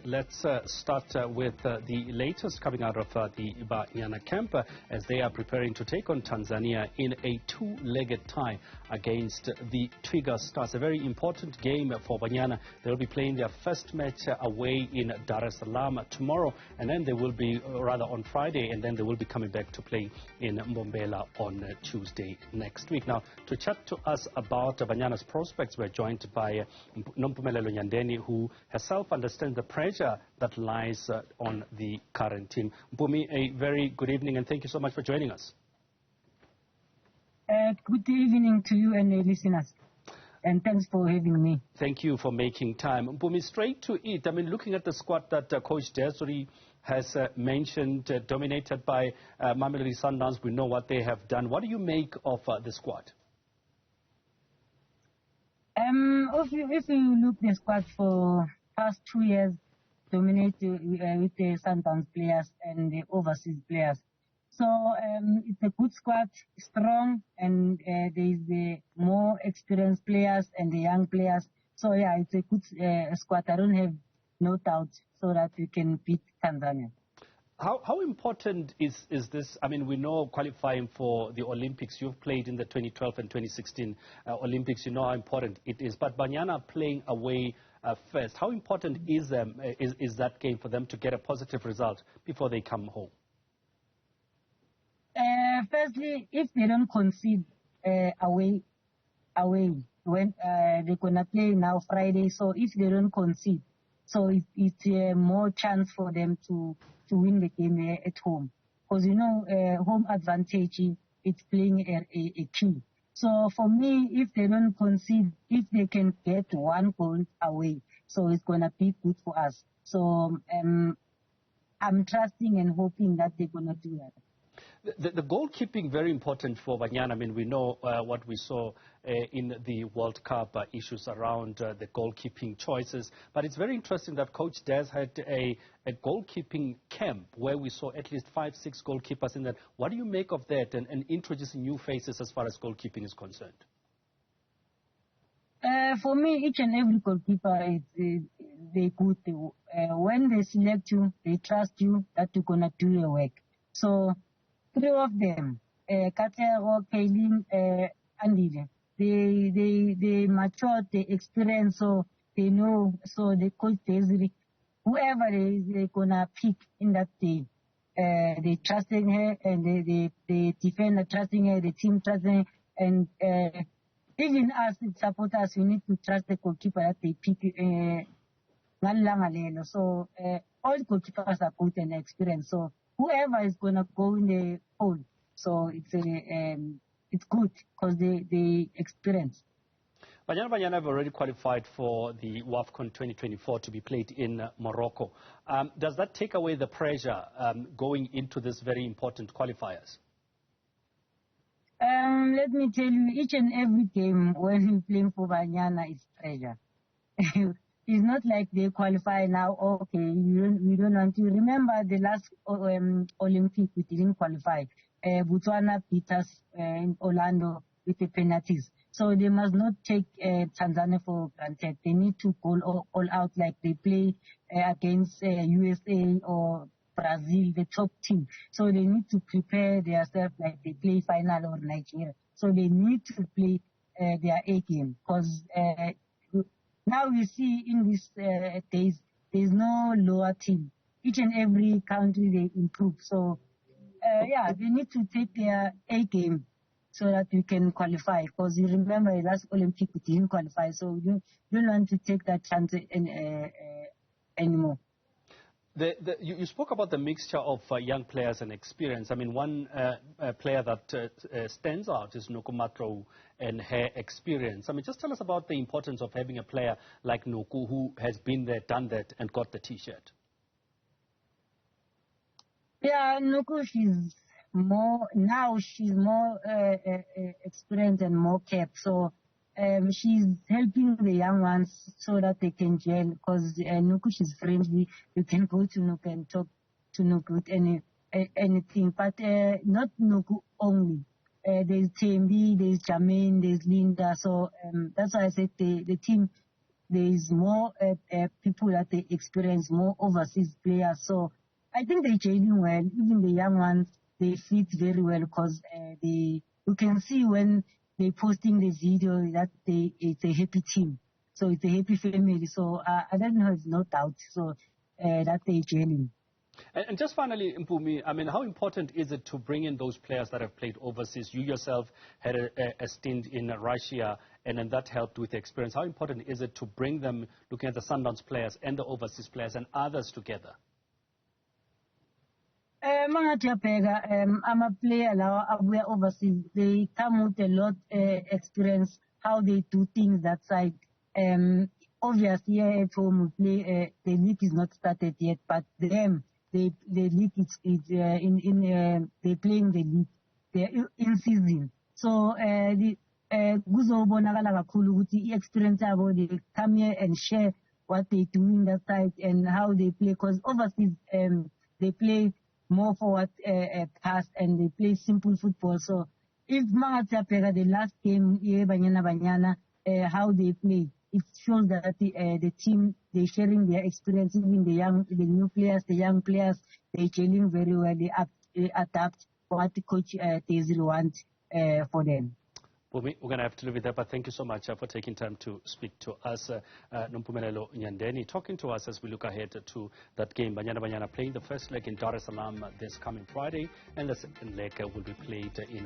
let's start with the latest coming out of the Banyana camp as they are preparing to take on Tanzania in a two-legged tie against the Twiga Stars. A very important game for Banyana. They will be playing their first match away in Dar es Salaam tomorrow, and then they will be, rather on Friday, and then they will be coming back to play in Mbombela on Tuesday next week. Now, to chat to us about Banyana's prospects, we're joined by Nompumelelo Nyandeni, who herself understands the pressure that lies on the current team. Mpumi, a very good evening, and thank you so much for joining us. Good evening to you and the listeners, and thanks for having me. Thank you for making time. Mpumi, straight to it. I mean, looking at the squad that Coach Desiree has mentioned, dominated by Mamelodi Sundowns, we know what they have done. What do you make of the squad? If you look the squad for past 2 years, dominated with the Sundowns players and the overseas players. So it's a good squad, strong, and there is the more experienced players and the young players. So yeah, it's a good squad. I don't have no doubt so that we can beat Tanzania. How important is this? I mean, we know qualifying for the Olympics. You've played in the 2012 and 2016 Olympics. You know how important it is. But Banyana playing away first. How important is that game for them to get a positive result before they come home? Firstly, if they don't concede away, when they're gonna play now Friday. So if they don't concede, so it's more chance for them to win the game at home. Because, you know, home advantage, it's playing a key. So for me, if they don't concede, if they can get one goal away, so it's going to be good for us. So I'm trusting and hoping that they're going to do that. The goalkeeping, very important for Banyana. I mean, we know what we saw in the World Cup, issues around the goalkeeping choices. But it's very interesting that Coach Des had a goalkeeping camp where we saw at least 5-6 goalkeepers in that. What do you make of that and introducing new faces as far as goalkeeping is concerned? For me, each and every goalkeeper, they good. When they select you, they trust you that you're going to do your work. So 3 of them, Katero, Kaylin, Andile, they matured, they experience, so they know, so the coach Desiree, whoever they're gonna pick in that team, they trusting her, and the defender trusting her, the team trusting her, and even us, supporters, we need to trust the goalkeeper that they pick. So all goalkeepers are good and experienced. So whoever is gonna go in the hole, so it's good because they experience. Banyana have already qualified for the WAFCON 2024 to be played in Morocco. Does that take away the pressure going into this very important qualifiers? Let me tell you, each and every game when you're playing for Banyana is pressure. It's not like they qualify now, okay, we don't want to. Remember the last Olympic, we didn't qualify. Botswana beat us in Orlando with the penalties. So they must not take Tanzania for granted. They need to go all out like they play against USA or Brazil, the top team. So they need to prepare themselves like they play final or Nigeria. So they need to play their A game because now we see in these days, there's no lower team. Each and every country, they improve. So, yeah, they need to take their A game so that we can qualify. Because you remember, last Olympic, we didn't qualify. So we don't want to take that chance anymore. You spoke about the mixture of young players and experience. I mean, one player that stands out is Noko Matlou and her experience. I mean, just tell us about the importance of having a player like Noko who has been there, done that, and got the T-shirt. Yeah, Noko, she's more experienced and more kept. So she's helping the young ones so that they can gel, because Noko, she's friendly. You can go to Noko and talk to Noko with anything, but not Noko only. There's Tembi, there's Jermaine, there's Linda. So that's why I said the team there is more people that they experience, more overseas players. So I think they're gelling well. Even the young ones, they fit very well because you can see when they're posting the video that it's a happy team. So it's a happy family. So I don't know, it's no doubt. So that they're gelling. And just finally, Mpumi, I mean, how important is it to bring in those players that have played overseas? You yourself had a stint in Russia, and then that helped with the experience. How important is it to bring them, looking at the Sundowns players and the overseas players and others together? I'm a player now, we're overseas. They come with a lot experience, how they do things that side. Obviously, here at home, we play, the league is not started yet, but them, the league is they playing the league, they're in season. So the experience about they come here and share what they do in that side and how they play. Because overseas they play more forward pass and they play simple football. So if Mangatapega, the last game, Banyana Banyana, how they play, it shows that the team, they're sharing their experience, even the new players, the young players, they're gelling very well, they adapt what the coach Tezil wants for them. Well, we're going to have to leave it there, but thank you so much for taking time to speak to us. Nompumelelo Nyandeni talking to us as we look ahead to that game. Banyana Banyana playing the first leg in Dar es Salaam this coming Friday, and the second leg will be played in